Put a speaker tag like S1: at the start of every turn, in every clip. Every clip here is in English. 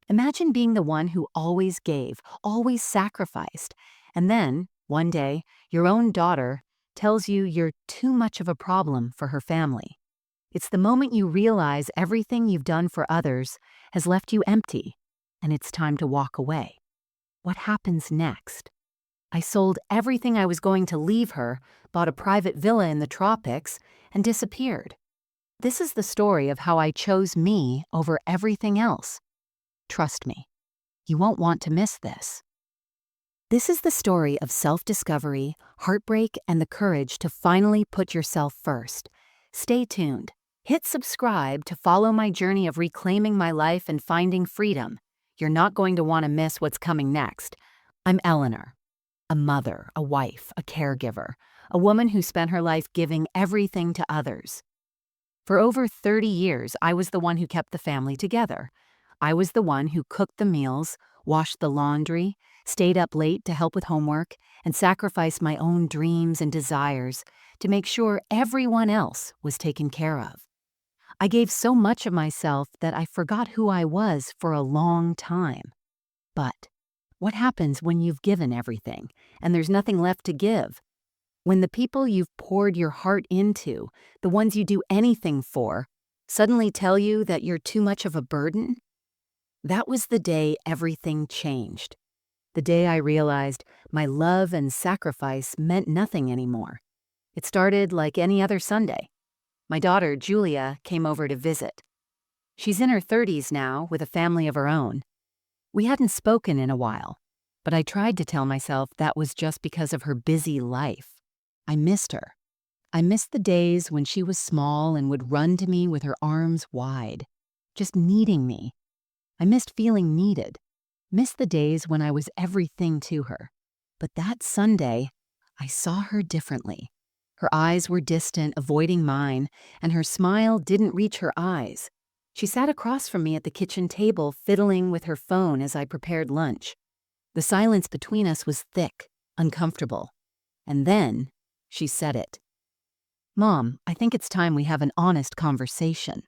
S1: Imagine being the one who always gave, always sacrificed, and then, one day, your own daughter tells you you're too much of a problem for her family. It's the moment you realize everything you've done for others has left you empty, and it's time to walk away. What happens next? I sold everything I was going to leave her, bought a private villa in the tropics, and disappeared. This is the story of how I chose me over everything else. Trust me, you won't want to miss this. This is the story of self-discovery, heartbreak, and the courage to finally put yourself first. Stay tuned. Hit subscribe to follow my journey of reclaiming my life and finding freedom. You're not going to want to miss what's coming next. I'm Eleanor, a mother, a wife, a caregiver, a woman who spent her life giving everything to others. For over 30 years, I was the one who kept the family together. I was the one who cooked the meals, washed the laundry, stayed up late to help with homework, and sacrificed my own dreams and desires to make sure everyone else was taken care of. I gave so much of myself that I forgot who I was for a long time. But what happens when you've given everything and there's nothing left to give? When the people you've poured your heart into, the ones you do anything for, suddenly tell you that you're too much of a burden? That was the day everything changed. The day I realized my love and sacrifice meant nothing anymore. It started like any other Sunday. My daughter, Julia, came over to visit. She's in her 30s now, with a family of her own. We hadn't spoken in a while, but I tried to tell myself that was just because of her busy life. I missed her. I missed the days when she was small and would run to me with her arms wide, just needing me. I missed feeling needed, missed the days when I was everything to her. But that Sunday, I saw her differently. Her eyes were distant, avoiding mine, and her smile didn't reach her eyes. She sat across from me at the kitchen table, fiddling with her phone as I prepared lunch. The silence between us was thick, uncomfortable. And then, she said it. "Mom, I think it's time we have an honest conversation."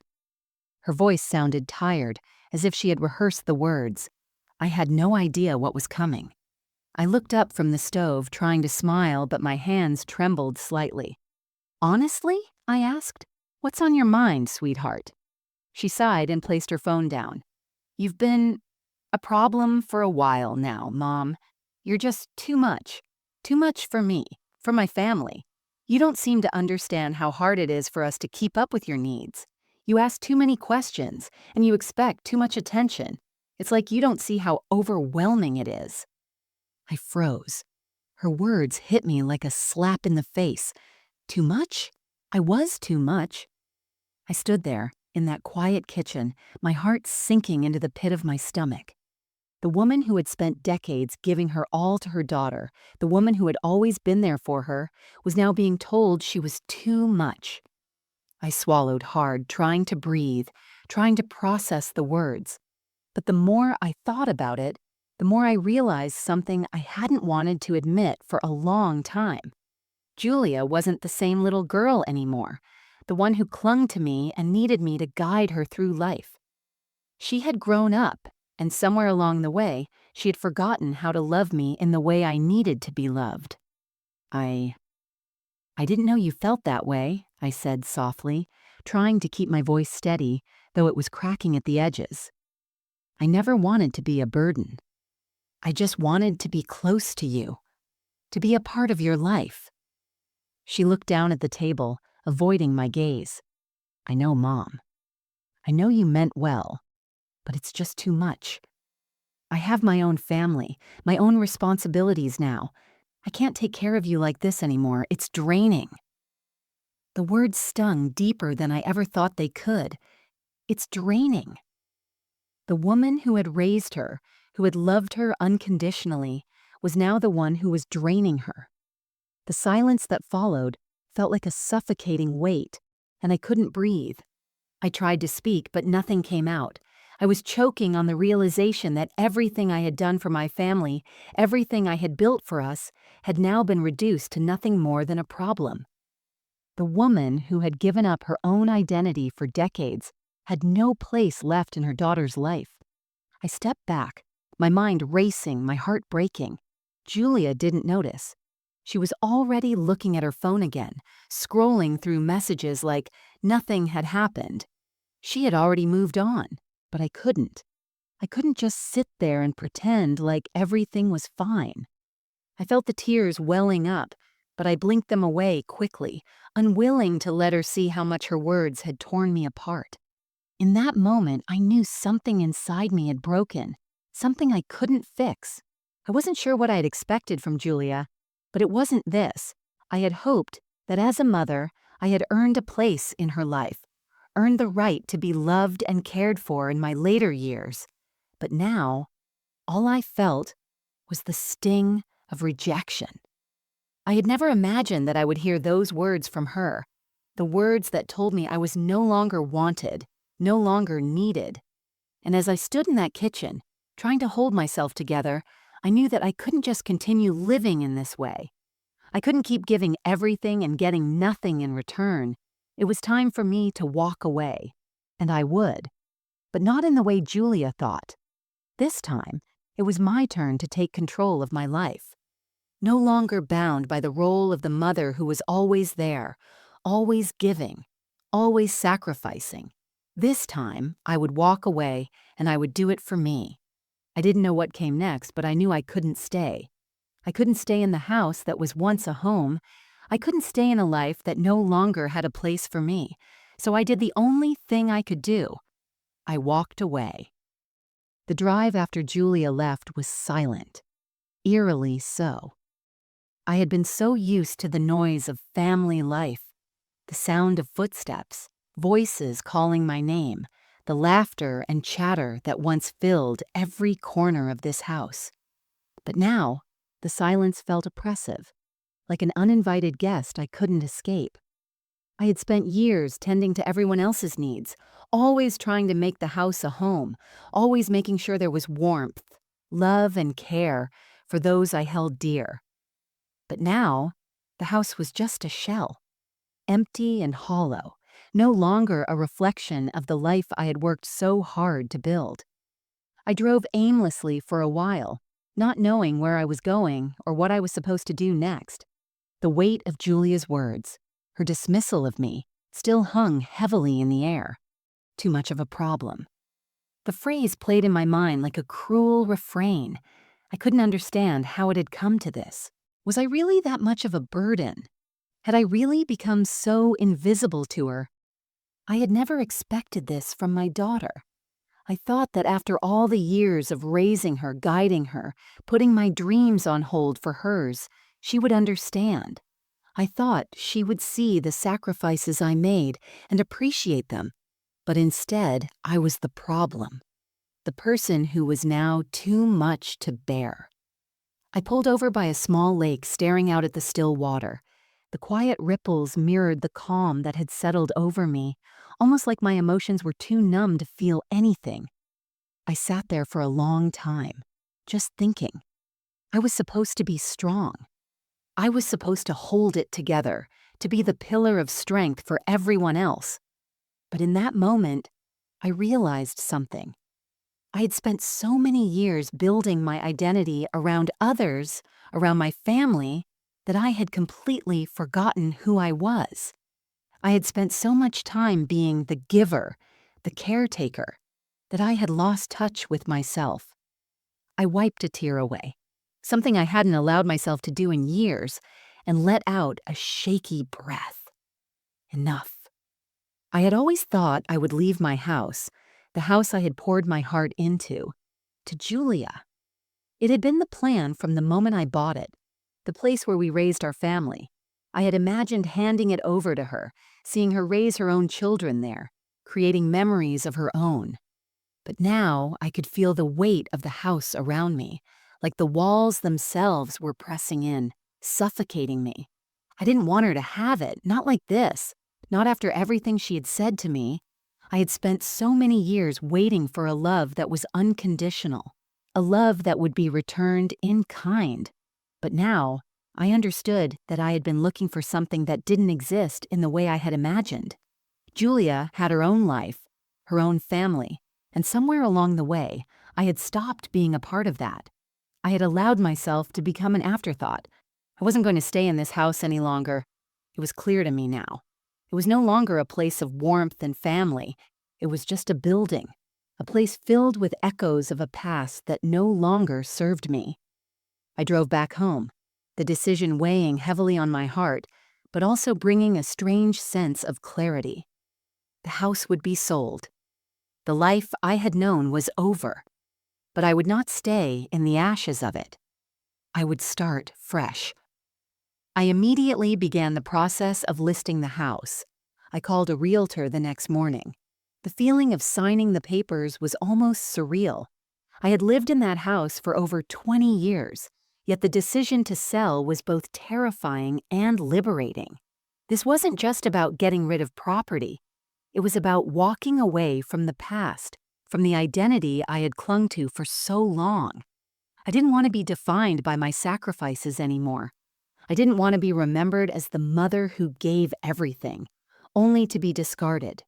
S1: Her voice sounded tired, as if she had rehearsed the words. I had no idea what was coming. I looked up from the stove, trying to smile, but my hands trembled slightly. "Honestly?" I asked. "What's on your mind, sweetheart?" She sighed and placed her phone down. "You've been a problem for a while now, Mom. You're just too much. Too much for me, for my family. You don't seem to understand how hard it is for us to keep up with your needs. You ask too many questions, and you expect too much attention. It's like you don't see how overwhelming it is." I froze. Her words hit me like a slap in the face. Too much? I was too much. I stood there, in that quiet kitchen, my heart sinking into the pit of my stomach. The woman who had spent decades giving her all to her daughter, the woman who had always been there for her, was now being told she was too much. I swallowed hard, trying to breathe, trying to process the words. But the more I thought about it, the more I realized something I hadn't wanted to admit for a long time. Julia wasn't the same little girl anymore, the one who clung to me and needed me to guide her through life. She had grown up, and somewhere along the way, she had forgotten how to love me in the way I needed to be loved. I didn't know you felt that way," I said softly, trying to keep my voice steady, though it was cracking at the edges. "I never wanted to be a burden. I just wanted to be close to you, to be a part of your life." She looked down at the table, avoiding my gaze. "I know, Mom. I know you meant well, but it's just too much. I have my own family, my own responsibilities now. I can't take care of you like this anymore. It's draining." The words stung deeper than I ever thought they could. It's draining. The woman who had raised her, who had loved her unconditionally, was now the one who was draining her. The silence that followed felt like a suffocating weight, and I couldn't breathe. I tried to speak, but nothing came out. I was choking on the realization that everything I had done for my family, everything I had built for us, had now been reduced to nothing more than a problem. The woman who had given up her own identity for decades had no place left in her daughter's life. I stepped back, my mind racing, my heart breaking. Julia didn't notice. She was already looking at her phone again, scrolling through messages like nothing had happened. She had already moved on, but I couldn't. I couldn't just sit there and pretend like everything was fine. I felt the tears welling up, but I blinked them away quickly, unwilling to let her see how much her words had torn me apart. In that moment, I knew something inside me had broken, something I couldn't fix. I wasn't sure what I had expected from Julia, but it wasn't this. I had hoped that as a mother, I had earned a place in her life, earned the right to be loved and cared for in my later years. But now, all I felt was the sting of rejection. I had never imagined that I would hear those words from her, the words that told me I was no longer wanted, no longer needed. And as I stood in that kitchen, trying to hold myself together, I knew that I couldn't just continue living in this way. I couldn't keep giving everything and getting nothing in return. It was time for me to walk away. And I would. But not in the way Julia thought. This time, it was my turn to take control of my life. No longer bound by the role of the mother who was always there, always giving, always sacrificing. This time, I would walk away, and I would do it for me. I didn't know what came next, but I knew I couldn't stay. I couldn't stay in the house that was once a home. I couldn't stay in a life that no longer had a place for me. So I did the only thing I could do. I walked away. The drive after Julia left was silent, eerily so. I had been so used to the noise of family life, the sound of footsteps, voices calling my name, the laughter and chatter that once filled every corner of this house. But now, the silence felt oppressive, like an uninvited guest I couldn't escape. I had spent years tending to everyone else's needs, always trying to make the house a home, always making sure there was warmth, love, and care for those I held dear. But now, the house was just a shell, empty and hollow, no longer a reflection of the life I had worked so hard to build. I drove aimlessly for a while, not knowing where I was going or what I was supposed to do next. The weight of Julia's words, her dismissal of me, still hung heavily in the air. Too much of a problem. The phrase played in my mind like a cruel refrain. I couldn't understand how it had come to this. Was I really that much of a burden? Had I really become so invisible to her? I had never expected this from my daughter. I thought that after all the years of raising her, guiding her, putting my dreams on hold for hers, she would understand. I thought she would see the sacrifices I made and appreciate them. But instead, I was the problem. The person who was now too much to bear. I pulled over by a small lake staring out at the still water. The quiet ripples mirrored the calm that had settled over me, almost like my emotions were too numb to feel anything. I sat there for a long time, just thinking. I was supposed to be strong. I was supposed to hold it together, to be the pillar of strength for everyone else. But in that moment, I realized something. I had spent so many years building my identity around others, around my family, that I had completely forgotten who I was. I had spent so much time being the giver, the caretaker, that I had lost touch with myself. I wiped a tear away, something I hadn't allowed myself to do in years, and let out a shaky breath. Enough. I had always thought I would leave my house, the house I had poured my heart into, to Julia. It had been the plan from the moment I bought it, the place where we raised our family. I had imagined handing it over to her, seeing her raise her own children there, creating memories of her own. But now I could feel the weight of the house around me, like the walls themselves were pressing in, suffocating me. I didn't want her to have it, not like this, not after everything she had said to me. I had spent so many years waiting for a love that was unconditional, a love that would be returned in kind. But now, I understood that I had been looking for something that didn't exist in the way I had imagined. Julia had her own life, her own family, and somewhere along the way, I had stopped being a part of that. I had allowed myself to become an afterthought. I wasn't going to stay in this house any longer. It was clear to me now. It was no longer a place of warmth and family. It was just a building, a place filled with echoes of a past that no longer served me. I drove back home, the decision weighing heavily on my heart, but also bringing a strange sense of clarity. The house would be sold. The life I had known was over, but I would not stay in the ashes of it. I would start fresh. I immediately began the process of listing the house. I called a realtor the next morning. The feeling of signing the papers was almost surreal. I had lived in that house for over 20 years, yet the decision to sell was both terrifying and liberating. This wasn't just about getting rid of property. It was about walking away from the past, from the identity I had clung to for so long. I didn't want to be defined by my sacrifices anymore. I didn't want to be remembered as the mother who gave everything, only to be discarded.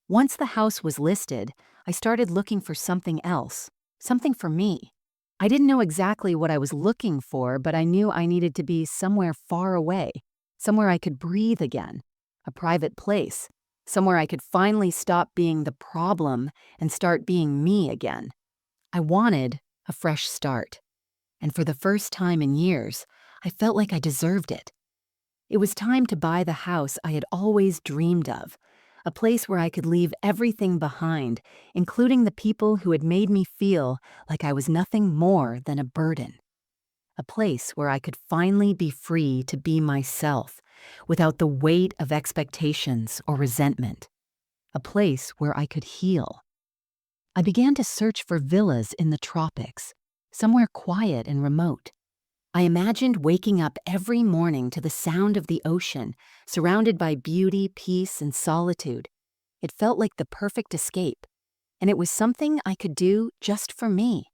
S1: Once the house was listed, I started looking for something else, something for me. I didn't know exactly what I was looking for, but I knew I needed to be somewhere far away, somewhere I could breathe again, a private place, somewhere I could finally stop being the problem and start being me again. I wanted a fresh start, and for the first time in years, I felt like I deserved it. It was time to buy the house I had always dreamed of, a place where I could leave everything behind, including the people who had made me feel like I was nothing more than a burden. A place where I could finally be free to be myself, without the weight of expectations or resentment. A place where I could heal. I began to search for villas in the tropics, somewhere quiet and remote. I imagined waking up every morning to the sound of the ocean, surrounded by beauty, peace, and solitude. It felt like the perfect escape, and it was something I could do just for me.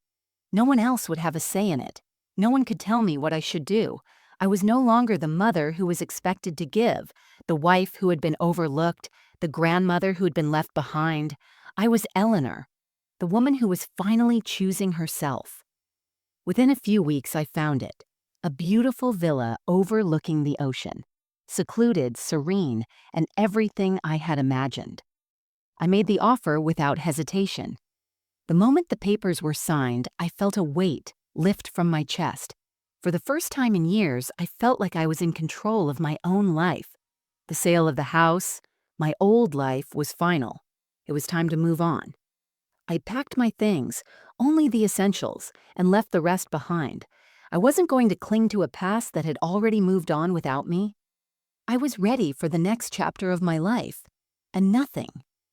S1: No one else would have a say in it. No one could tell me what I should do. I was no longer the mother who was expected to give, the wife who had been overlooked, the grandmother who had been left behind. I was Eleanor, the woman who was finally choosing herself. Within a few weeks, I found it. A beautiful villa overlooking the ocean, secluded, serene, and everything I had imagined. I made the offer without hesitation. The moment the papers were signed, I felt a weight lift from my chest. For the first time in years, I felt like I was in control of my own life. The sale of the house, my old life, was final. It was time to move on. I packed my things, only the essentials, and left the rest behind. I wasn't going to cling to a past that had already moved on without me. I was ready for the next chapter of my life. And nothing,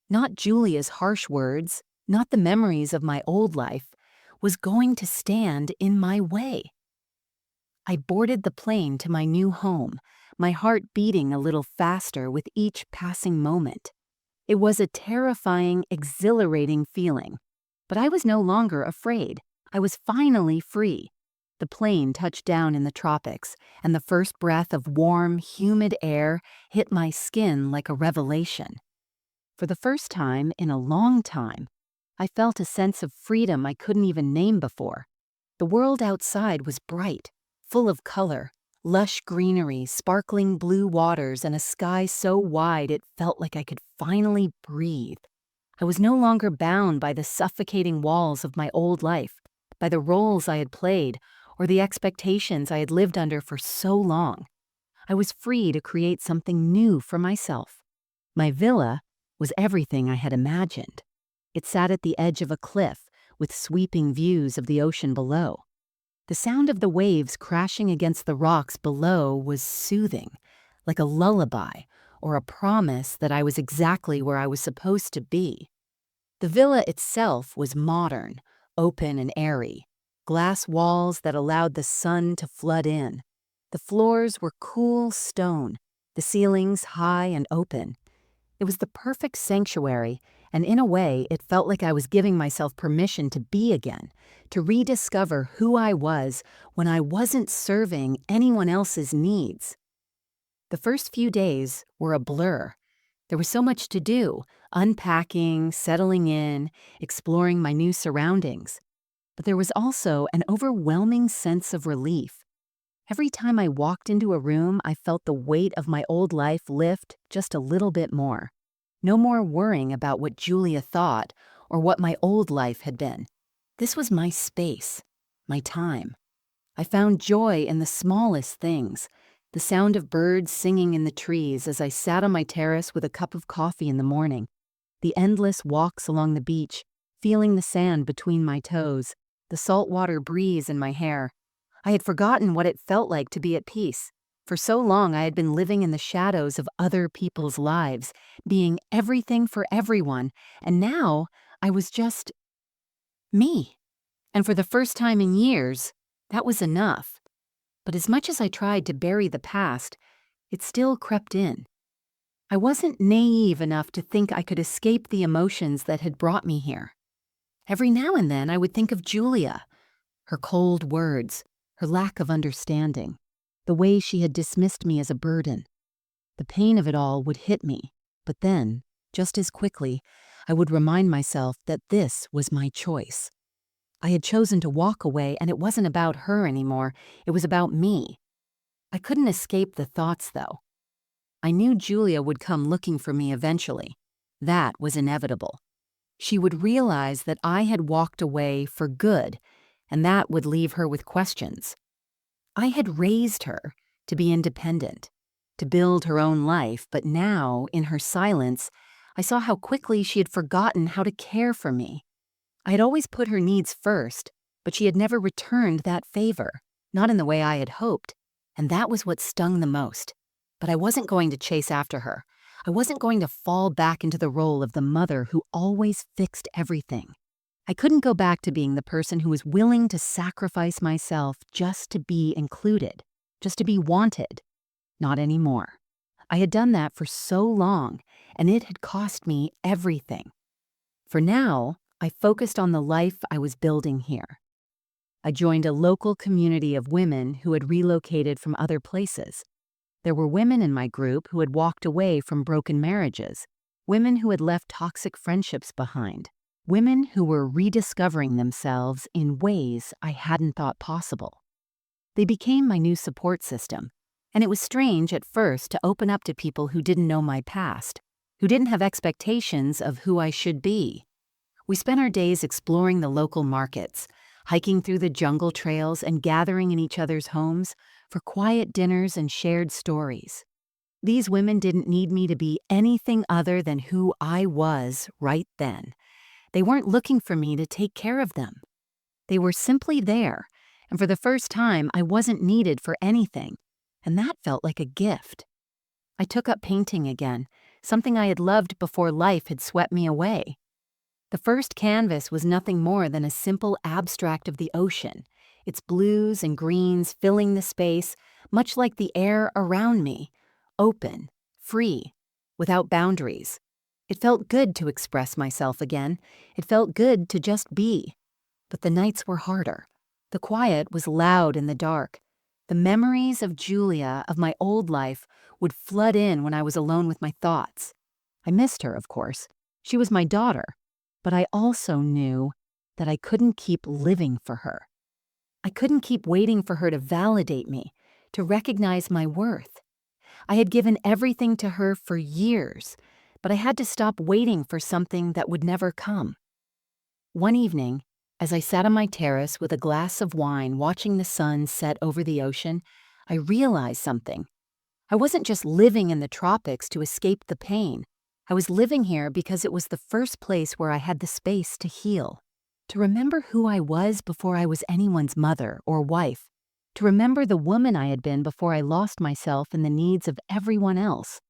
S1: not Julia's harsh words, not the memories of my old life, was going to stand in my way. I boarded the plane to my new home, my heart beating a little faster with each passing moment. It was a terrifying, exhilarating feeling. But I was no longer afraid. I was finally free. The plane touched down in the tropics, and the first breath of warm, humid air hit my skin like a revelation. For the first time in a long time, I felt a sense of freedom I couldn't even name before. The world outside was bright, full of color, lush greenery, sparkling blue waters, and a sky so wide it felt like I could finally breathe. I was no longer bound by the suffocating walls of my old life, by the roles I had played, or the expectations I had lived under for so long. I was free to create something new for myself. My villa was everything I had imagined. It sat at the edge of a cliff with sweeping views of the ocean below. The sound of the waves crashing against the rocks below was soothing, like a lullaby or a promise that I was exactly where I was supposed to be. The villa itself was modern, open and airy, glass walls that allowed the sun to flood in. The floors were cool stone, the ceilings high and open. It was the perfect sanctuary, and in a way, it felt like I was giving myself permission to be again, to rediscover who I was when I wasn't serving anyone else's needs. The first few days were a blur. There was so much to do, unpacking, settling in, exploring my new surroundings. But there was also an overwhelming sense of relief. Every time I walked into a room, I felt the weight of my old life lift just a little bit more. No more worrying about what Julia thought or what my old life had been. This was my space, my time. I found joy in the smallest things. The sound of birds singing in the trees as I sat on my terrace with a cup of coffee in the morning. The endless walks along the beach, feeling the sand between my toes, the saltwater breeze in my hair. I had forgotten what it felt like to be at peace. For so long, I had been living in the shadows of other people's lives, being everything for everyone, and now I was just me. And for the first time in years, that was enough. But as much as I tried to bury the past, it still crept in. I wasn't naive enough to think I could escape the emotions that had brought me here. Every now and then, I would think of Julia, her cold words, her lack of understanding, the way she had dismissed me as a burden. The pain of it all would hit me, but then, just as quickly, I would remind myself that this was my choice. I had chosen to walk away, and it wasn't about her anymore. It was about me. I couldn't escape the thoughts, though. I knew Julia would come looking for me eventually. That was inevitable. She would realize that I had walked away for good, and that would leave her with questions. I had raised her to be independent, to build her own life, but now, in her silence, I saw how quickly she had forgotten how to care for me. I had always put her needs first, but she had never returned that favor, not in the way I had hoped, and that was what stung the most. But I wasn't going to chase after her. I wasn't going to fall back into the role of the mother who always fixed everything. I couldn't go back to being the person who was willing to sacrifice myself just to be included, just to be wanted. Not anymore. I had done that for so long, and it had cost me everything. For now, I focused on the life I was building here. I joined a local community of women who had relocated from other places. There were women in my group who had walked away from broken marriages, women who had left toxic friendships behind, women who were rediscovering themselves in ways I hadn't thought possible. They became my new support system, and it was strange at first to open up to people who didn't know my past, who didn't have expectations of who I should be. We spent our days exploring the local markets, hiking through the jungle trails and gathering in each other's homes for quiet dinners and shared stories. These women didn't need me to be anything other than who I was right then. They weren't looking for me to take care of them. They were simply there, and for the first time, I wasn't needed for anything, and that felt like a gift. I took up painting again, something I had loved before life had swept me away. The first canvas was nothing more than a simple abstract of the ocean, its blues and greens filling the space, much like the air around me, open, free, without boundaries. It felt good to express myself again. It felt good to just be. But the nights were harder. The quiet was loud in the dark. The memories of Julia, of my old life, would flood in when I was alone with my thoughts. I missed her, of course. She was my daughter. But I also knew that I couldn't keep living for her. I couldn't keep waiting for her to validate me, to recognize my worth. I had given everything to her for years, but I had to stop waiting for something that would never come. One evening, as I sat on my terrace with a glass of wine watching the sun set over the ocean, I realized something. I wasn't just living in the tropics to escape the pain. I was living here because it was the first place where I had the space to heal, to remember who I was before I was anyone's mother or wife, to remember the woman I had been before I lost myself in the needs of everyone else.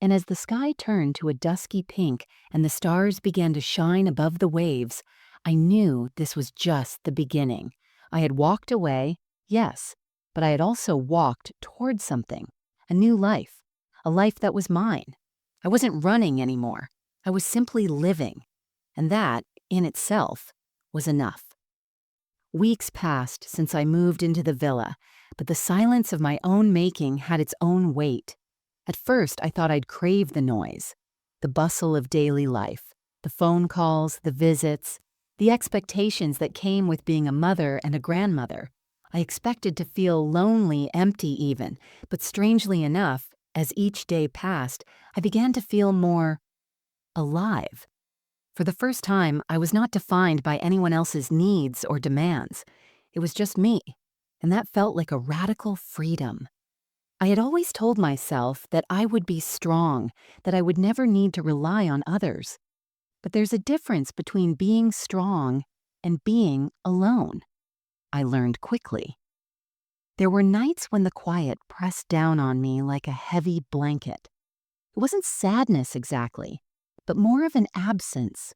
S1: And as the sky turned to a dusky pink and the stars began to shine above the waves, I knew this was just the beginning. I had walked away, yes, but I had also walked toward something, a new life, a life that was mine. I wasn't running anymore. I was simply living, and that, in itself, was enough. Weeks passed since I moved into the villa, but the silence of my own making had its own weight. At first, I thought I'd crave the noise, the bustle of daily life, the phone calls, the visits, The expectations that came with being a mother and a grandmother. I expected to feel lonely, empty even, but strangely enough, as each day passed, I began to feel more alive. For the first time, I was not defined by anyone else's needs or demands. It was just me, and that felt like a radical freedom. I had always told myself that I would be strong, that I would never need to rely on others. But there's a difference between being strong and being alone. I learned quickly. There were nights when the quiet pressed down on me like a heavy blanket. It wasn't sadness exactly, but more of an absence,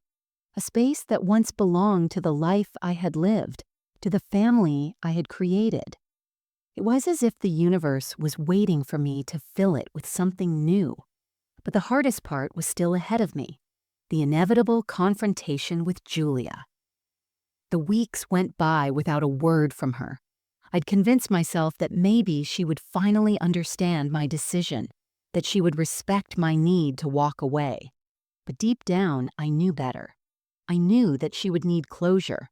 S1: a space that once belonged to the life I had lived, to the family I had created. It was as if the universe was waiting for me to fill it with something new. But the hardest part was still ahead of me, the inevitable confrontation with Julia. The weeks went by without a word from her. I'd convinced myself that maybe she would finally understand my decision, that she would respect my need to walk away. But deep down, I knew better. I knew that she would need closure.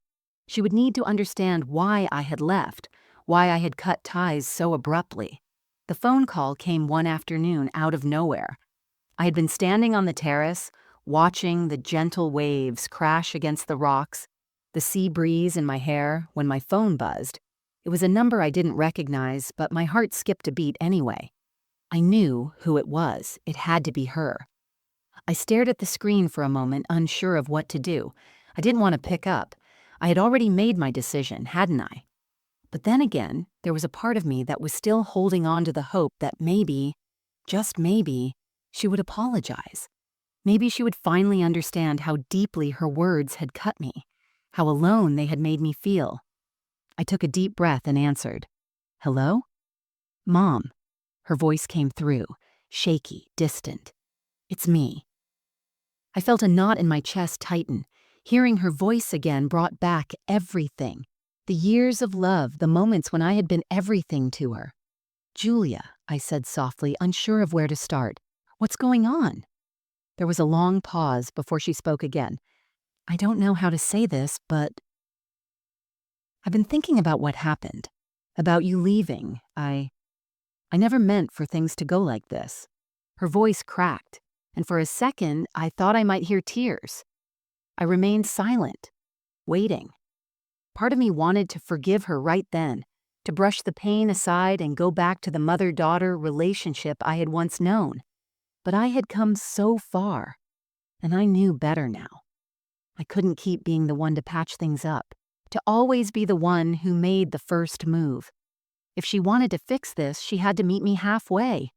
S1: She would need to understand why I had left, why I had cut ties so abruptly. The phone call came one afternoon out of nowhere. I had been standing on the terrace, watching the gentle waves crash against the rocks, the sea breeze in my hair, when my phone buzzed. It was a number I didn't recognize, but my heart skipped a beat anyway. I knew who it was. It had to be her. I stared at the screen for a moment, unsure of what to do. I didn't want to pick up. I had already made my decision, hadn't I? But then again, there was a part of me that was still holding on to the hope that maybe, just maybe, she would apologize. Maybe she would finally understand how deeply her words had cut me, how alone they had made me feel. I took a deep breath and answered, "Hello?" "Mom." Her voice came through, shaky, distant. "It's me." I felt a knot in my chest tighten. Hearing her voice again brought back everything. The years of love, the moments when I had been everything to her. "Julia," I said softly, unsure of where to start. "What's going on?" There was a long pause before she spoke again. "I don't know how to say this, but I've been thinking about what happened, about you leaving. I never meant for things to go like this." Her voice cracked, and for a second I thought I might hear tears. I remained silent, waiting. Part of me wanted to forgive her right then, to brush the pain aside and go back to the mother-daughter relationship I had once known. But I had come so far, and I knew better now. I couldn't keep being the one to patch things up, to always be the one who made the first move. If she wanted to fix this, she had to meet me halfway.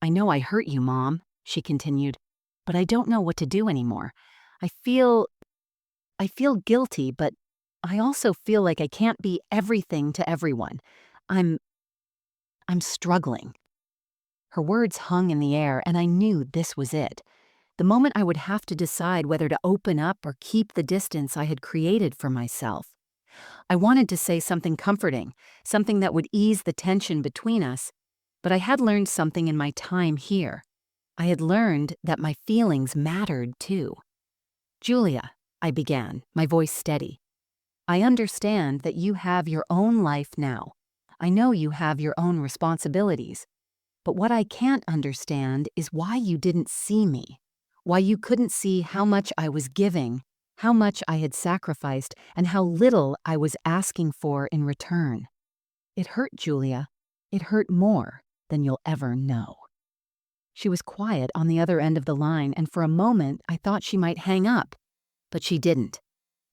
S1: "I know I hurt you, Mom," she continued, "but I don't know what to do anymore. I feel guilty, but I also feel like I can't be everything to everyone. I'm struggling." Her words hung in the air, and I knew this was it. The moment I would have to decide whether to open up or keep the distance I had created for myself. I wanted to say something comforting, something that would ease the tension between us, but I had learned something in my time here. I had learned that my feelings mattered too. "Julia," I began, my voice steady, "I understand that you have your own life now. I know you have your own responsibilities. But what I can't understand is why you didn't see me, why you couldn't see how much I was giving, how much I had sacrificed, and how little I was asking for in return. It hurt, Julia. It hurt more than you'll ever know." She was quiet on the other end of the line, and for a moment I thought she might hang up. But she didn't.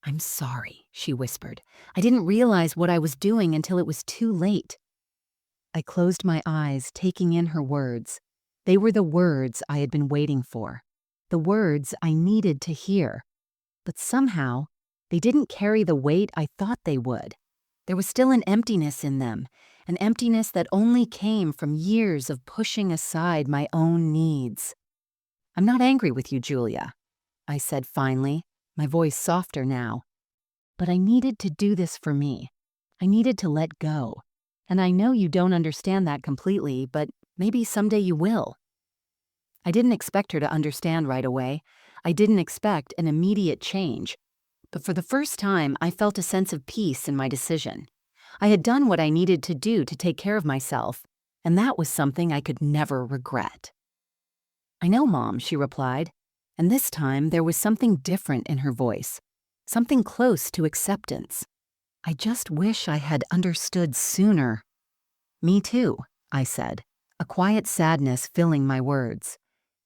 S1: "I'm sorry," she whispered. "I didn't realize what I was doing until it was too late." I closed my eyes, taking in her words. They were the words I had been waiting for, the words I needed to hear. But somehow, they didn't carry the weight I thought they would. There was still an emptiness in them, an emptiness that only came from years of pushing aside my own needs. "I'm not angry with you, Julia," I said finally, my voice softer now. "But I needed to do this for me. I needed to let go. And I know you don't understand that completely, but maybe someday you will." I didn't expect her to understand right away. I didn't expect an immediate change. But for the first time, I felt a sense of peace in my decision. I had done what I needed to do to take care of myself, and that was something I could never regret. "I know, Mom," she replied, and this time there was something different in her voice, something close to acceptance. "I just wish I had understood sooner." "Me too," I said, a quiet sadness filling my words.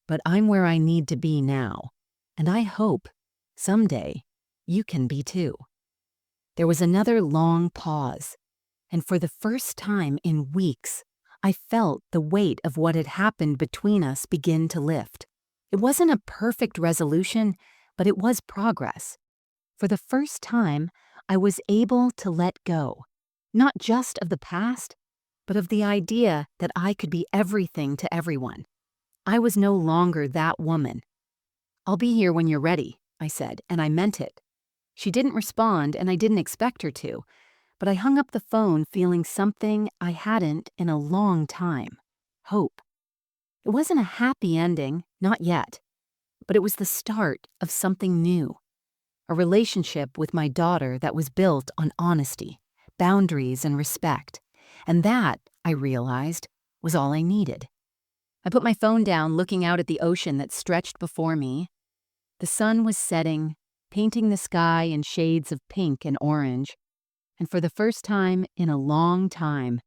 S1: "But I'm where I need to be now, and I hope, someday, you can be too." There was another long pause, and for the first time in weeks, I felt the weight of what had happened between us begin to lift. It wasn't a perfect resolution, but it was progress. For the first time, I was able to let go, not just of the past, but of the idea that I could be everything to everyone. I was no longer that woman. "I'll be here when you're ready," I said, and I meant it. She didn't respond, and I didn't expect her to, but I hung up the phone feeling something I hadn't in a long time: hope. It wasn't a happy ending, not yet, but it was the start of something new. A relationship with my daughter that was built on honesty, boundaries, and respect. And that, I realized, was all I needed. I put my phone down, looking out at the ocean that stretched before me. The sun was setting, painting the sky in shades of pink and orange, and for the first time in a long time,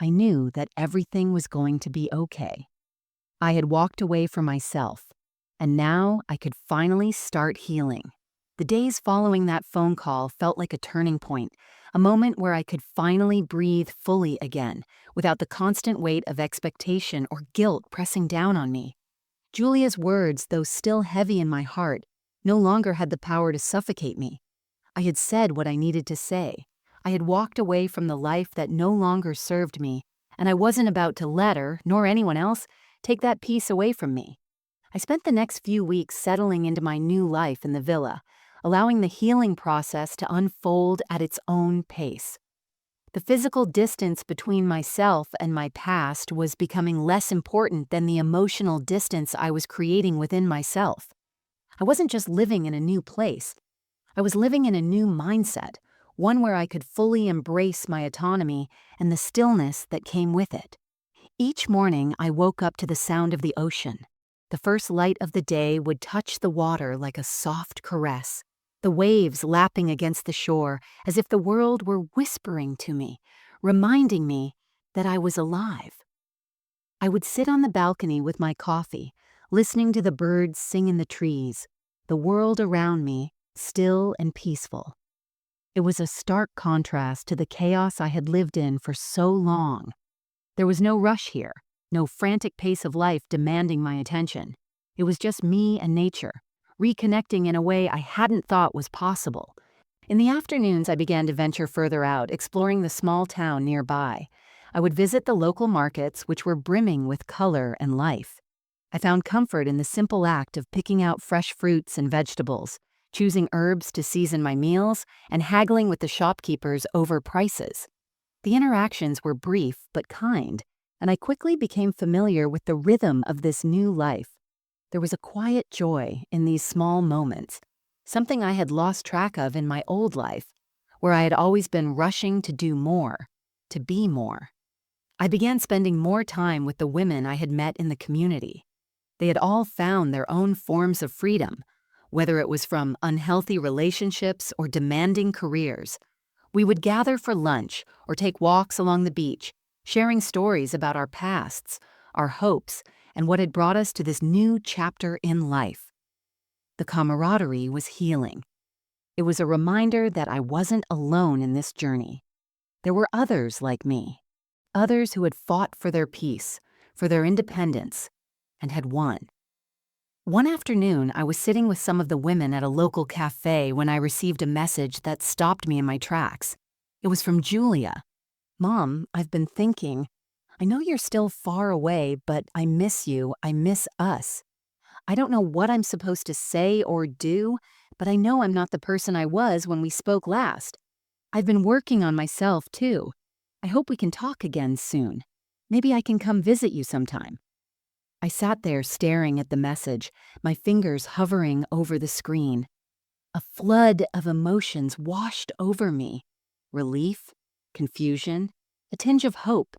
S1: I knew that everything was going to be okay. I had walked away from myself, and now I could finally start healing. The days following that phone call felt like a turning point, a moment where I could finally breathe fully again, without the constant weight of expectation or guilt pressing down on me. Julia's words, though still heavy in my heart, no longer had the power to suffocate me. I had said what I needed to say. I had walked away from the life that no longer served me, and I wasn't about to let her, nor anyone else, take that peace away from me. I spent the next few weeks settling into my new life in the villa, allowing the healing process to unfold at its own pace. The physical distance between myself and my past was becoming less important than the emotional distance I was creating within myself. I wasn't just living in a new place. I was living in a new mindset, one where I could fully embrace my autonomy and the stillness that came with it. Each morning, I woke up to the sound of the ocean. The first light of the day would touch the water like a soft caress, the waves lapping against the shore as if the world were whispering to me, reminding me that I was alive. I would sit on the balcony with my coffee, listening to the birds sing in the trees, the world around me still and peaceful. It was a stark contrast to the chaos I had lived in for so long. There was no rush here, no frantic pace of life demanding my attention. It was just me and nature, reconnecting in a way I hadn't thought was possible. In the afternoons, I began to venture further out, exploring the small town nearby. I would visit the local markets, which were brimming with color and life. I found comfort in the simple act of picking out fresh fruits and vegetables, choosing herbs to season my meals, and haggling with the shopkeepers over prices. The interactions were brief but kind, and I quickly became familiar with the rhythm of this new life. There was a quiet joy in these small moments, something I had lost track of in my old life, where I had always been rushing to do more, to be more. I began spending more time with the women I had met in the community. They had all found their own forms of freedom, whether it was from unhealthy relationships or demanding careers. We would gather for lunch or take walks along the beach, sharing stories about our pasts, our hopes, and what had brought us to this new chapter in life. The camaraderie was healing. It was a reminder that I wasn't alone in this journey. There were others like me, others who had fought for their peace, for their independence, and had won. One afternoon, I was sitting with some of the women at a local cafe when I received a message that stopped me in my tracks. It was from Julia. "Mom, I've been thinking. I know you're still far away, but I miss you. I miss us. I don't know what I'm supposed to say or do, but I know I'm not the person I was when we spoke last. I've been working on myself, too. I hope we can talk again soon. Maybe I can come visit you sometime." I sat there staring at the message, my fingers hovering over the screen. A flood of emotions washed over me. Relief, confusion, a tinge of hope,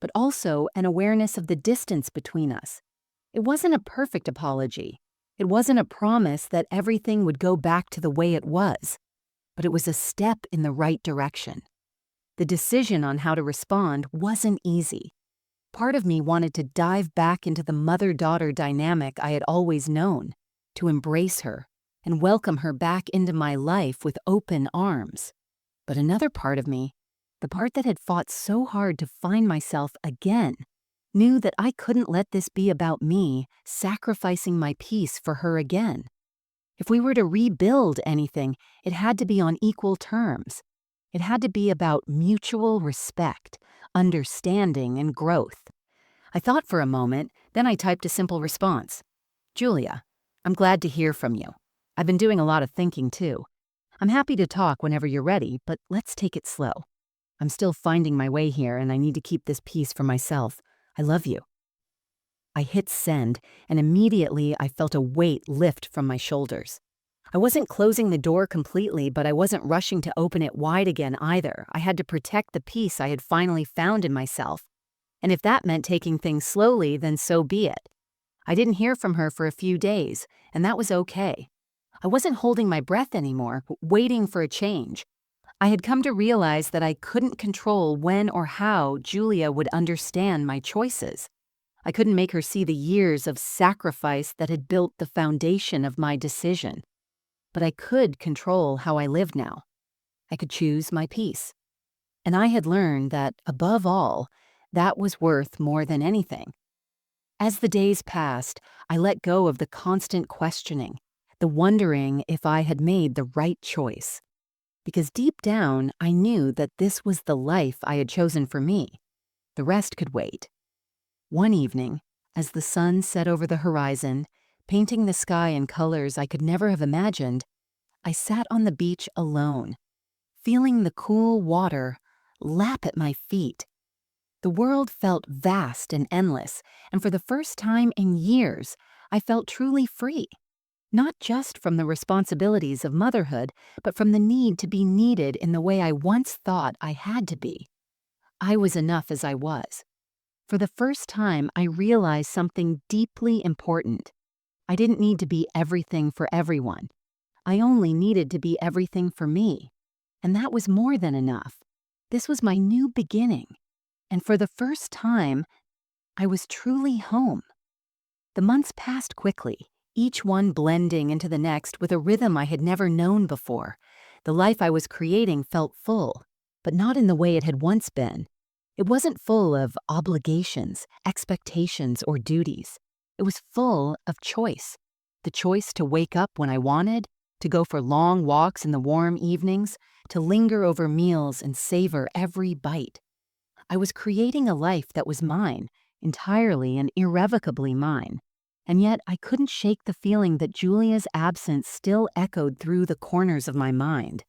S1: but also an awareness of the distance between us. It wasn't a perfect apology. It wasn't a promise that everything would go back to the way it was, but it was a step in the right direction. The decision on how to respond wasn't easy. Part of me wanted to dive back into the mother-daughter dynamic I had always known, to embrace her and welcome her back into my life with open arms. But another part of me, the part that had fought so hard to find myself again, knew that I couldn't let this be about me sacrificing my peace for her again. If we were to rebuild anything, it had to be on equal terms. It had to be about mutual respect, understanding, and growth. I thought for a moment, then I typed a simple response. Julia, I'm glad to hear from you. I've been doing a lot of thinking too. I'm happy to talk whenever you're ready, but let's take it slow. I'm still finding my way here and I need to keep this peace for myself. I love you. I hit send, and immediately I felt a weight lift from my shoulders. I wasn't closing the door completely, but I wasn't rushing to open it wide again either. I had to protect the peace I had finally found in myself. And if that meant taking things slowly, then so be it. I didn't hear from her for a few days, and that was okay. I wasn't holding my breath anymore, waiting for a change. I had come to realize that I couldn't control when or how Julia would understand my choices. I couldn't make her see the years of sacrifice that had built the foundation of my decision. But I could control how I lived now. I could choose my peace. And I had learned that, above all, that was worth more than anything. As the days passed, I let go of the constant questioning, the wondering if I had made the right choice. Because deep down, I knew that this was the life I had chosen for me. The rest could wait. One evening, as the sun set over the horizon, painting the sky in colors I could never have imagined, I sat on the beach alone, feeling the cool water lap at my feet. The world felt vast and endless, and for the first time in years, I felt truly free. Not just from the responsibilities of motherhood, but from the need to be needed in the way I once thought I had to be. I was enough as I was. For the first time, I realized something deeply important. I didn't need to be everything for everyone. I only needed to be everything for me. And that was more than enough. This was my new beginning. And for the first time, I was truly home. The months passed quickly, each one blending into the next with a rhythm I had never known before. The life I was creating felt full, but not in the way it had once been. It wasn't full of obligations, expectations, or duties. It was full of choice. The choice to wake up when I wanted, to go for long walks in the warm evenings, to linger over meals and savor every bite. I was creating a life that was mine, entirely and irrevocably mine. And yet I couldn't shake the feeling that Julia's absence still echoed through the corners of my mind.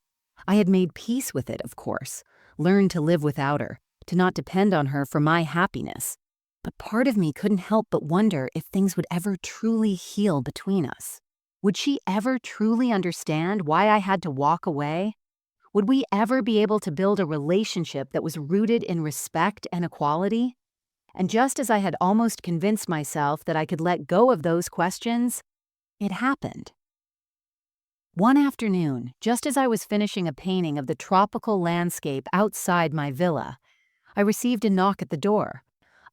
S1: I had made peace with it, of course, learned to live without her, to not depend on her for my happiness. But part of me couldn't help but wonder if things would ever truly heal between us. Would she ever truly understand why I had to walk away? Would we ever be able to build a relationship that was rooted in respect and equality? And just as I had almost convinced myself that I could let go of those questions, it happened. One afternoon, just as I was finishing a painting of the tropical landscape outside my villa, I received a knock at the door.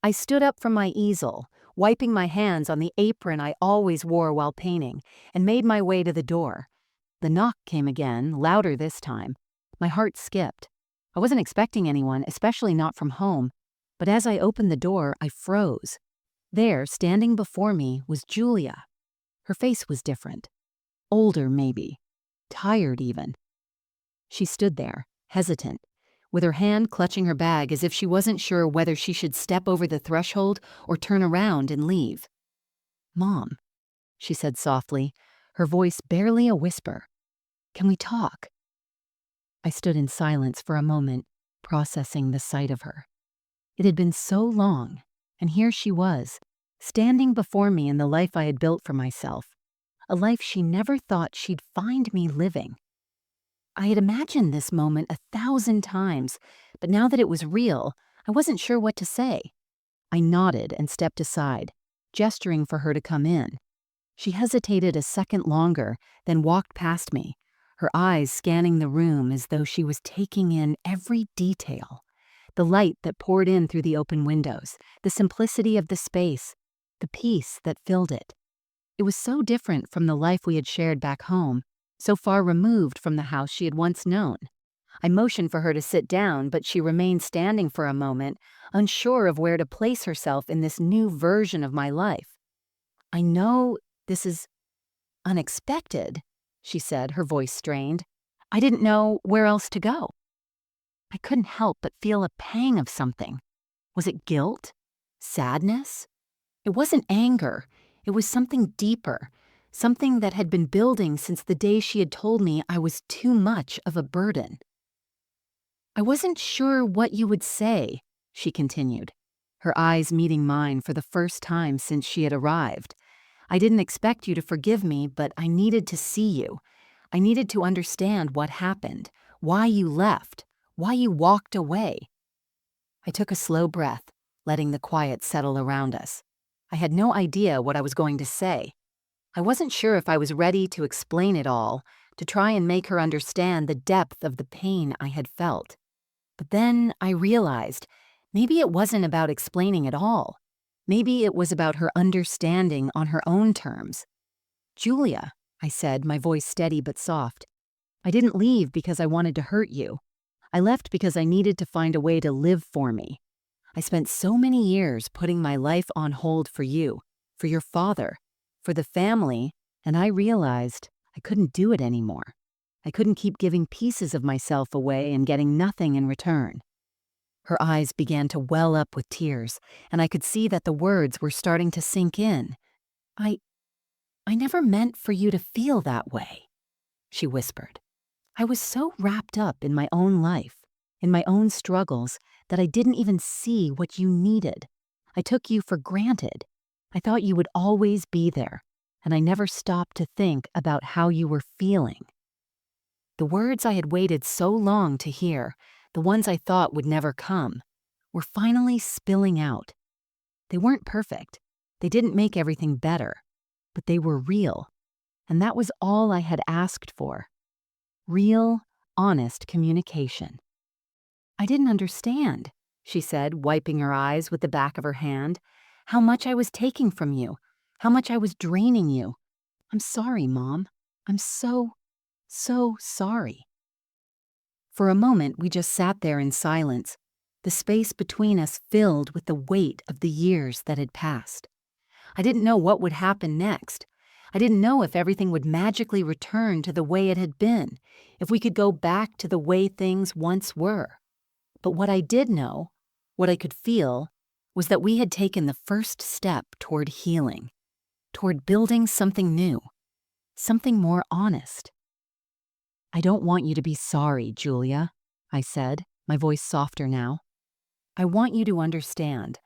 S1: I stood up from my easel, wiping my hands on the apron I always wore while painting, and made my way to the door. The knock came again, louder this time. My heart skipped. I wasn't expecting anyone, especially not from home, but as I opened the door, I froze. There, standing before me, was Julia. Her face was different. Older, maybe. Tired, even. She stood there, hesitant, with her hand clutching her bag as if she wasn't sure whether she should step over the threshold or turn around and leave. "Mom," she said softly, her voice barely a whisper. "Can we talk?" I stood in silence for a moment, processing the sight of her. It had been so long, and here she was, standing before me in the life I had built for myself. a life she never thought she'd find me living. I had imagined this moment 1,000 times, but now that it was real, I wasn't sure what to say. I nodded and stepped aside, gesturing for her to come in. She hesitated a second longer, then walked past me, her eyes scanning the room as though she was taking in every detail. The light that poured in through the open windows, the simplicity of the space, the peace that filled it. It was so different from the life we had shared back home, so far removed from the house she had once known. I motioned for her to sit down, but she remained standing for a moment, unsure of where to place herself in this new version of my life. "I know this is unexpected," she said, her voice strained. "I didn't know where else to go." I couldn't help but feel a pang of something. Was it guilt? Sadness? It wasn't anger. It was something deeper, something that had been building since the day she had told me I was too much of a burden. "I wasn't sure what you would say," she continued, her eyes meeting mine for the first time since she had arrived. "I didn't expect you to forgive me, but I needed to see you. I needed to understand what happened, why you left, why you walked away." I took a slow breath, letting the quiet settle around us. I had no idea what I was going to say. I wasn't sure if I was ready to explain it all, to try and make her understand the depth of the pain I had felt. But then I realized maybe it wasn't about explaining at all. Maybe it was about her understanding on her own terms. "Julia," I said, my voice steady but soft, "I didn't leave because I wanted to hurt you. I left because I needed to find a way to live for me. I spent so many years putting my life on hold for you, for your father, for the family, and I realized I couldn't do it anymore. I couldn't keep giving pieces of myself away and getting nothing in return." Her eyes began to well up with tears, and I could see that the words were starting to sink in. I never meant for you to feel that way," she whispered. "I was so wrapped up in my own life, in my own struggles, that I didn't even see what you needed. I took you for granted. I thought you would always be there, and I never stopped to think about how you were feeling." The words I had waited so long to hear, the ones I thought would never come, were finally spilling out. They weren't perfect. They didn't make everything better, but they were real, and that was all I had asked for. Real, honest communication. "I didn't understand," she said, wiping her eyes with the back of her hand, "how much I was taking from you, how much I was draining you. I'm sorry, Mom. I'm so sorry." For a moment, we just sat there in silence, the space between us filled with the weight of the years that had passed. I didn't know what would happen next. I didn't know if everything would magically return to the way it had been, if we could go back to the way things once were. But what I did know, what I could feel, was that we had taken the first step toward healing, toward building something new, something more honest. "I don't want you to be sorry, Julia," I said, my voice softer now. "I want you to understand.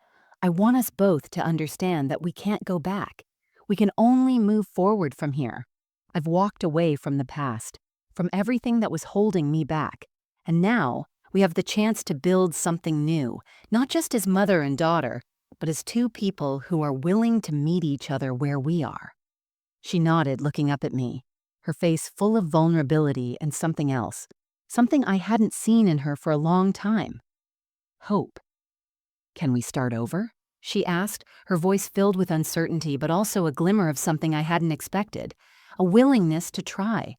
S1: I want us both to understand that we can't go back. We can only move forward from here. I've walked away from the past, from everything that was holding me back, and now we have the chance to build something new, not just as mother and daughter, but as two people who are willing to meet each other where we are." She nodded, looking up at me, her face full of vulnerability and something else, something I hadn't seen in her for a long time. Hope. "Can we start over?" she asked, her voice filled with uncertainty but also a glimmer of something I hadn't expected, a willingness to try.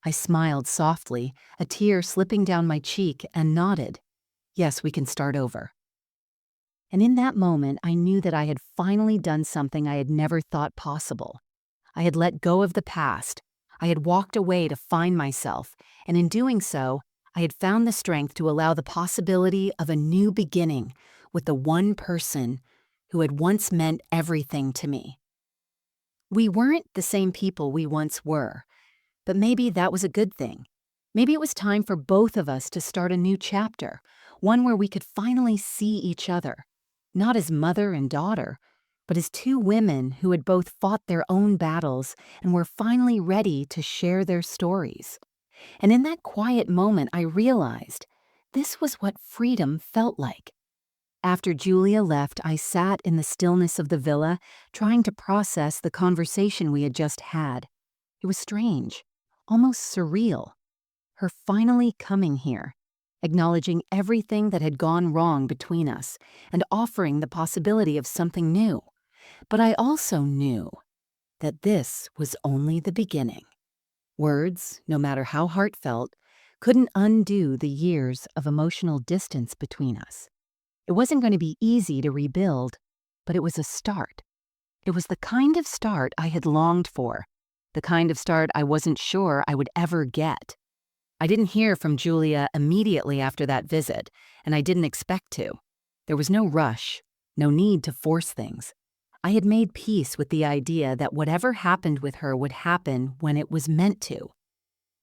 S1: I smiled softly, a tear slipping down my cheek, and nodded. "Yes, we can start over." And in that moment, I knew that I had finally done something I had never thought possible. I had let go of the past. I had walked away to find myself, and in doing so, I had found the strength to allow the possibility of a new beginning with the one person who had once meant everything to me. We weren't the same people we once were, but maybe that was a good thing. Maybe it was time for both of us to start a new chapter, one where we could finally see each other, not as mother and daughter, but as two women who had both fought their own battles and were finally ready to share their stories. And in that quiet moment, I realized this was what freedom felt like. After Julia left, I sat in the stillness of the villa, trying to process the conversation we had just had. It was strange, almost surreal. Her finally coming here, acknowledging everything that had gone wrong between us, and offering the possibility of something new. But I also knew that this was only the beginning. Words, no matter how heartfelt, couldn't undo the years of emotional distance between us. It wasn't going to be easy to rebuild, but it was a start. It was the kind of start I had longed for, the kind of start I wasn't sure I would ever get. I didn't hear from Julia immediately after that visit, and I didn't expect to. There was no rush, no need to force things. I had made peace with the idea that whatever happened with her would happen when it was meant to.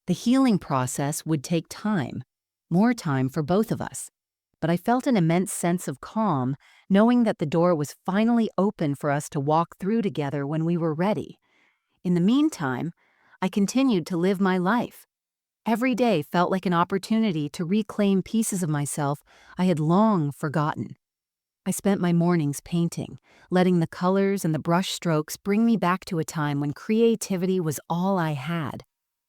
S1: The healing process would take time, more time for both of us. But I felt an immense sense of calm, knowing that the door was finally open for us to walk through together when we were ready. In the meantime, I continued to live my life. Every day felt like an opportunity to reclaim pieces of myself I had long forgotten. I spent my mornings painting, letting the colors and the brush strokes bring me back to a time when creativity was all I had.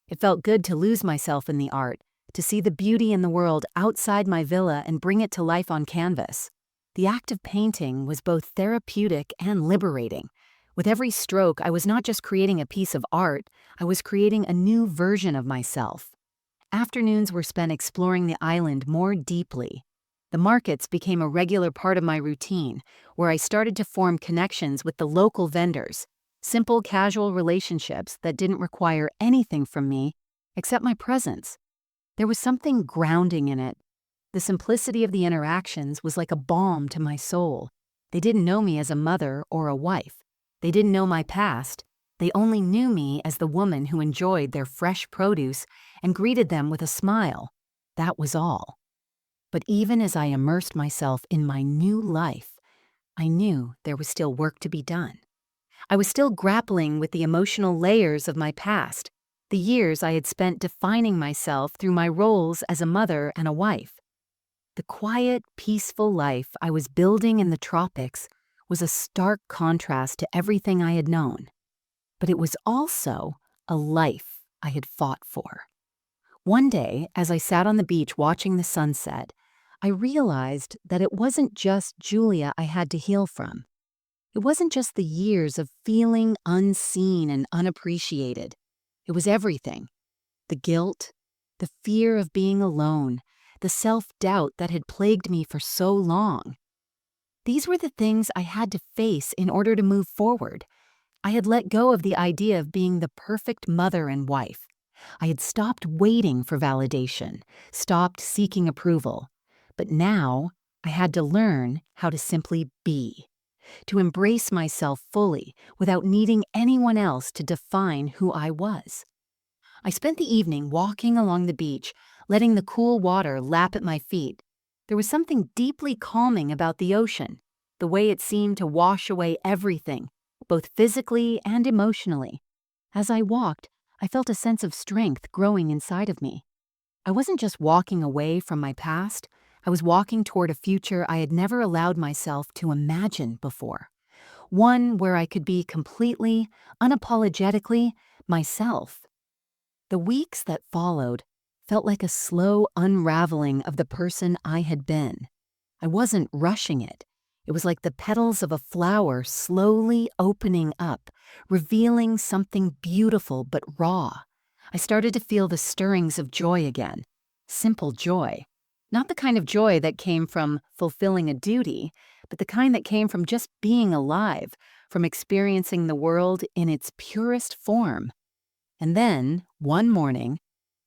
S1: It felt good to lose myself in the art, to see the beauty in the world outside my villa and bring it to life on canvas. The act of painting was both therapeutic and liberating. With every stroke, I was not just creating a piece of art, I was creating a new version of myself. Afternoons were spent exploring the island more deeply. The markets became a regular part of my routine, where I started to form connections with the local vendors, simple casual relationships that didn't require anything from me except my presence. There was something grounding in it. The simplicity of the interactions was like a balm to my soul. They didn't know me as a mother or a wife. They didn't know my past. They only knew me as the woman who enjoyed their fresh produce and greeted them with a smile. That was all. But even as I immersed myself in my new life, I knew there was still work to be done. I was still grappling with the emotional layers of my past, the years I had spent defining myself through my roles as a mother and a wife. The quiet, peaceful life I was building in the tropics was a stark contrast to everything I had known. But it was also a life I had fought for. One day, as I sat on the beach watching the sunset, I realized that it wasn't just Julia I had to heal from. It wasn't just the years of feeling unseen and unappreciated. It was everything. The guilt, the fear of being alone, the self-doubt that had plagued me for so long. These were the things I had to face in order to move forward. I had let go of the idea of being the perfect mother and wife. I had stopped waiting for validation, stopped seeking approval. But now I had to learn how to simply be, to embrace myself fully without needing anyone else to define who I was. I spent the evening walking along the beach, letting the cool water lap at my feet. There was something deeply calming about the ocean, the way it seemed to wash away everything, both physically and emotionally. As I walked, I felt a sense of strength growing inside of me. I wasn't just walking away from my past, I was walking toward a future I had never allowed myself to imagine before. One where I could be completely, unapologetically myself. The weeks that followed felt like a slow unraveling of the person I had been. I wasn't rushing it. It was like the petals of a flower slowly opening up, revealing something beautiful but raw. I started to feel the stirrings of joy again. Simple joy. Not the kind of joy that came from fulfilling a duty, but the kind that came from just being alive, from experiencing the world in its purest form. And then, one morning,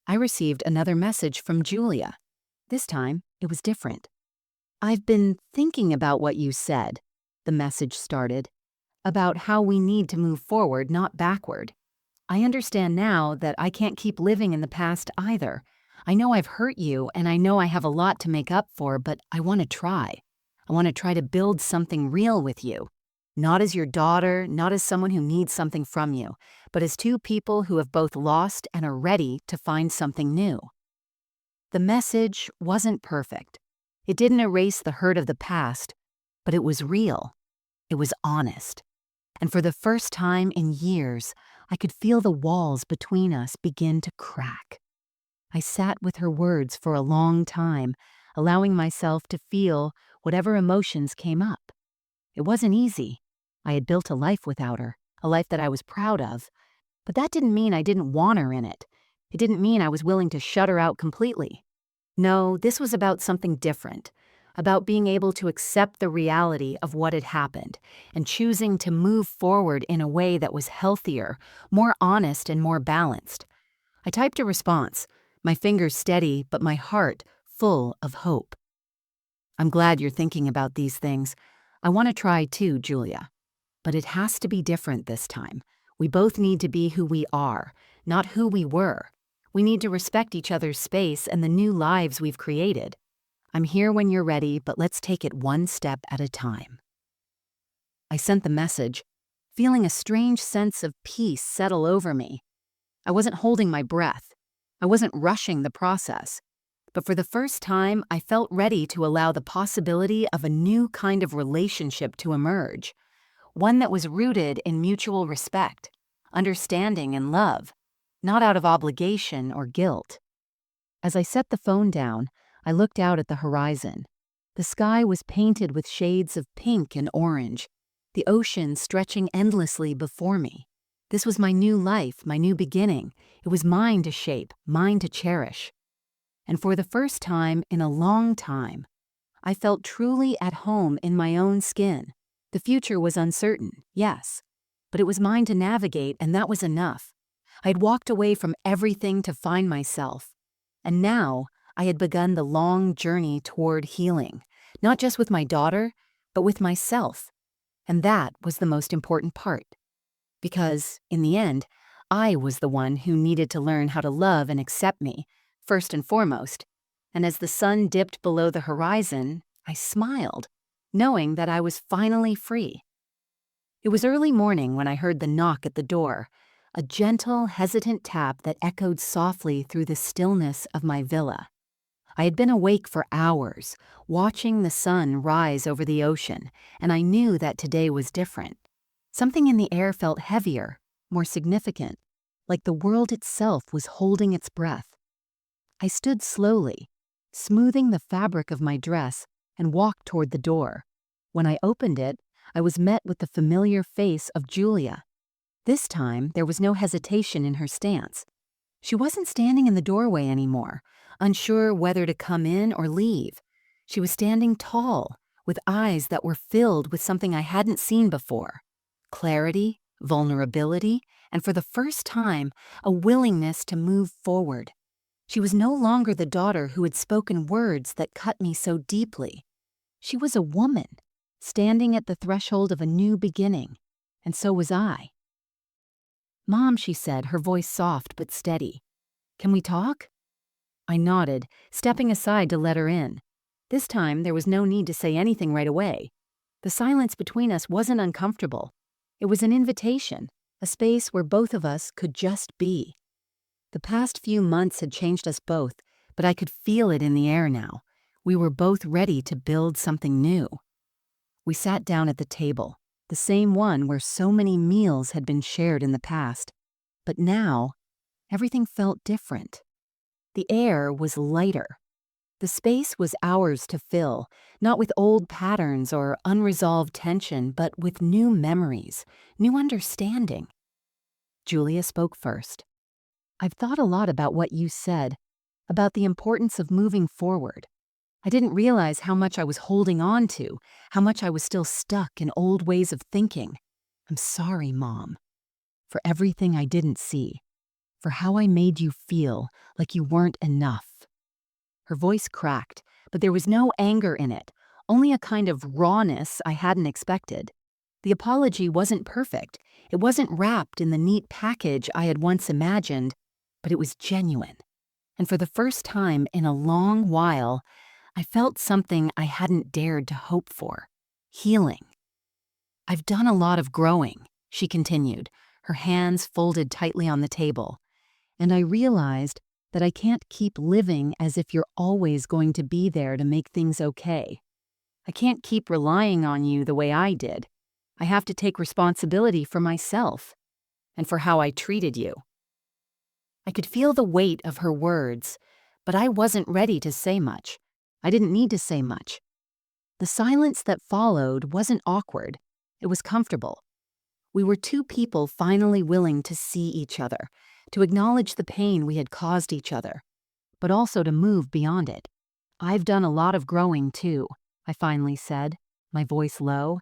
S1: I received another message from Julia. This time, it was different. "I've been thinking about what you said," the message started, "about how we need to move forward, not backward. I understand now that I can't keep living in the past either. I know I've hurt you, and I know I have a lot to make up for, but I want to try. I want to try to build something real with you." Not as your daughter, not as someone who needs something from you, but as two people who have both lost and are ready to find something new. The message wasn't perfect. It didn't erase the hurt of the past, but it was real. It was honest. And for the first time in years, I could feel the walls between us begin to crack. I sat with her words for a long time, allowing myself to feel whatever emotions came up. It wasn't easy. I had built a life without her, a life that I was proud of. But that didn't mean I didn't want her in it. It didn't mean I was willing to shut her out completely. No, this was about something different, about being able to accept the reality of what had happened and choosing to move forward in a way that was healthier, more honest, and more balanced. I typed a response, my fingers steady, but my heart full of hope. I'm glad you're thinking about these things. I want to try too, Julia. But it has to be different this time. We both need to be who we are, not who we were. We need to respect each other's space and the new lives we've created. I'm here when you're ready, but let's take it one step at a time. I sent the message, feeling a strange sense of peace settle over me. I wasn't holding my breath. I wasn't rushing the process. But for the first time, I felt ready to allow the possibility of a new kind of relationship to emerge. One that was rooted in mutual respect, understanding, and love, not out of obligation or guilt. As I set the phone down, I looked out at the horizon. The sky was painted with shades of pink and orange, the ocean stretching endlessly before me. This was my new life, my new beginning. It was mine to shape, mine to cherish. And for the first time in a long time, I felt truly at home in my own skin. The future was uncertain, yes, but it was mine to navigate, and that was enough. I'd walked away from everything to find myself, and now I had begun the long journey toward healing, not just with my daughter, but with myself. And that was the most important part. Because, in the end, I was the one who needed to learn how to love and accept me, first and foremost. And as the sun dipped below the horizon, I smiled, knowing that I was finally free. It was early morning when I heard the knock at the door, a gentle, hesitant tap that echoed softly through the stillness of my villa. I had been awake for hours, watching the sun rise over the ocean, and I knew that today was different. Something in the air felt heavier, more significant, like the world itself was holding its breath. I stood slowly, smoothing the fabric of my dress, and walked toward the door. When I opened it, I was met with the familiar face of Julia. This time, there was no hesitation in her stance. She wasn't standing in the doorway anymore, unsure whether to come in or leave. She was standing tall, with eyes that were filled with something I hadn't seen before. Clarity, vulnerability, and for the first time, a willingness to move forward. She was no longer the daughter who had spoken words that cut me so deeply. She was a woman, standing at the threshold of a new beginning, and so was I. "Mom," she said, her voice soft but steady. "Can we talk?" I nodded, stepping aside to let her in. This time, there was no need to say anything right away. The silence between us wasn't uncomfortable. It was an invitation, a space where both of us could just be. The past few months had changed us both, but I could feel it in the air now. We were both ready to build something new. We sat down at the table, the same one where so many meals had been shared in the past. But now, everything felt different. The air was lighter. The space was ours to fill, not with old patterns or unresolved tension, but with new memories, new understanding. Julia spoke first. "I've thought a lot about what you said, about the importance of moving forward. I didn't realize how much I was holding on to, how much I was still stuck in old ways of thinking. I'm sorry, Mom, for everything I didn't see, for how I made you feel like you weren't enough." Her voice cracked, but there was no anger in it, only a kind of rawness I hadn't expected. The apology wasn't perfect. It wasn't wrapped in the neat package I had once imagined, but it was genuine. And for the first time in a long while, I felt something I hadn't dared to hope for: healing. I've done a lot of growing, she continued, her hands folded tightly on the table, and I realized that I can't keep living as if you're always going to be there to make things okay. I can't keep relying on you the way I did. I have to take responsibility for myself and for how I treated you. I could feel the weight of her words, but I wasn't ready to say much. I didn't need to say much. The silence that followed wasn't awkward. It was comfortable. We were two people finally willing to see each other, to acknowledge the pain we had caused each other, but also to move beyond it. I've done a lot of growing too, I finally said, my voice low,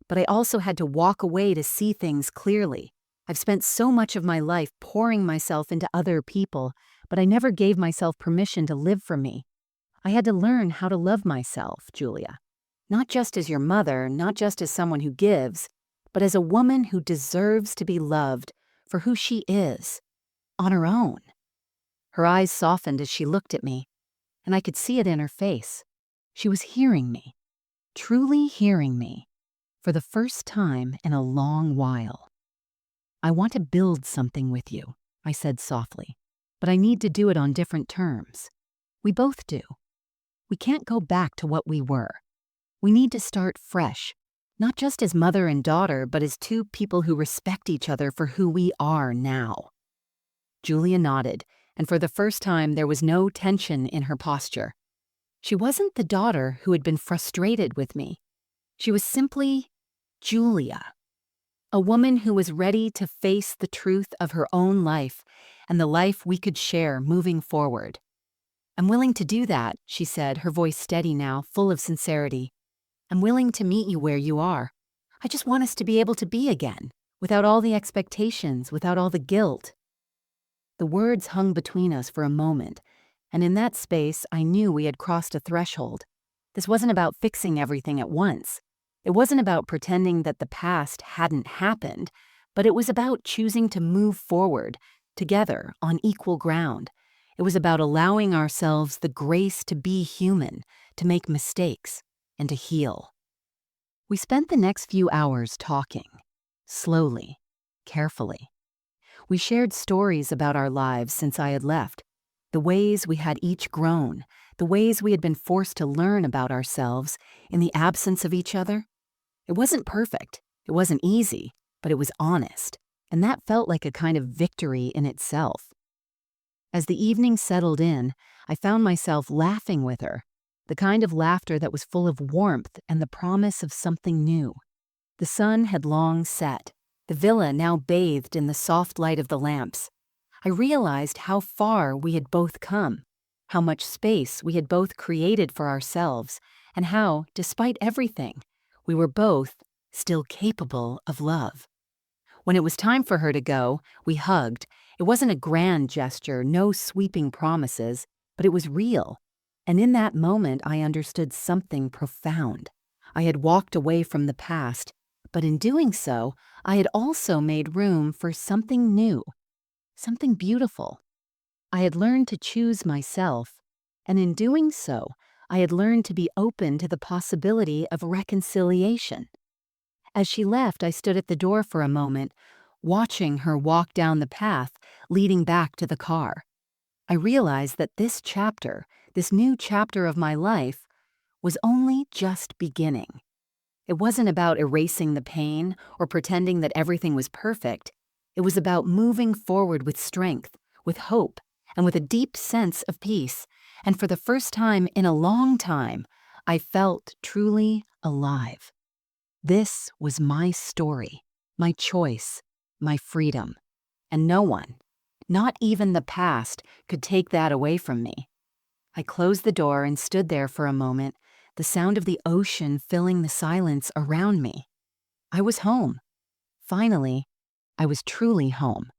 S1: but I also had to walk away to see things clearly. I've spent so much of my life pouring myself into other people, but I never gave myself permission to live for me. I had to learn how to love myself, Julia. Not just as your mother, not just as someone who gives, but as a woman who deserves to be loved for who she is, on her own. Her eyes softened as she looked at me, and I could see it in her face. She was hearing me, truly hearing me, for the first time in a long while. I want to build something with you, I said softly, but I need to do it on different terms. We both do. We can't go back to what we were. We need to start fresh, not just as mother and daughter, but as two people who respect each other for who we are now. Julia nodded, and for the first time there was no tension in her posture. She wasn't the daughter who had been frustrated with me. She was simply Julia, a woman who was ready to face the truth of her own life and the life we could share moving forward. I'm willing to do that, she said, her voice steady now, full of sincerity. I'm willing to meet you where you are. I just want us to be able to be again, without all the expectations, without all the guilt. The words hung between us for a moment, and in that space I knew we had crossed a threshold. This wasn't about fixing everything at once. It wasn't about pretending that the past hadn't happened, but it was about choosing to move forward, together, on equal ground. It was about allowing ourselves the grace to be human, to make mistakes, and to heal. We spent the next few hours talking, slowly, carefully. We shared stories about our lives since I had left, the ways we had each grown, the ways we had been forced to learn about ourselves in the absence of each other. It wasn't perfect, it wasn't easy, but it was honest, and that felt like a kind of victory in itself. As the evening settled in, I found myself laughing with her, the kind of laughter that was full of warmth and the promise of something new. The sun had long set, the villa now bathed in the soft light of the lamps. I realized how far we had both come, how much space we had both created for ourselves, and how, despite everything, we were both still capable of love. When it was time for her to go, we hugged. It wasn't a grand gesture, no sweeping promises, but it was real. And in that moment, I understood something profound. I had walked away from the past, but in doing so, I had also made room for something new, something beautiful. I had learned to choose myself, and in doing so, I had learned to be open to the possibility of reconciliation. As she left, I stood at the door for a moment, watching her walk down the path leading back to the car. I realized that this chapter, this new chapter of my life, was only just beginning. It wasn't about erasing the pain or pretending that everything was perfect. It was about moving forward with strength, with hope, and with a deep sense of peace. And for the first time in a long time, I felt truly alive. This was my story, my choice, my freedom. And no one, not even the past, could take that away from me. I closed the door and stood there for a moment, the sound of the ocean filling the silence around me. I was home. Finally, I was truly home.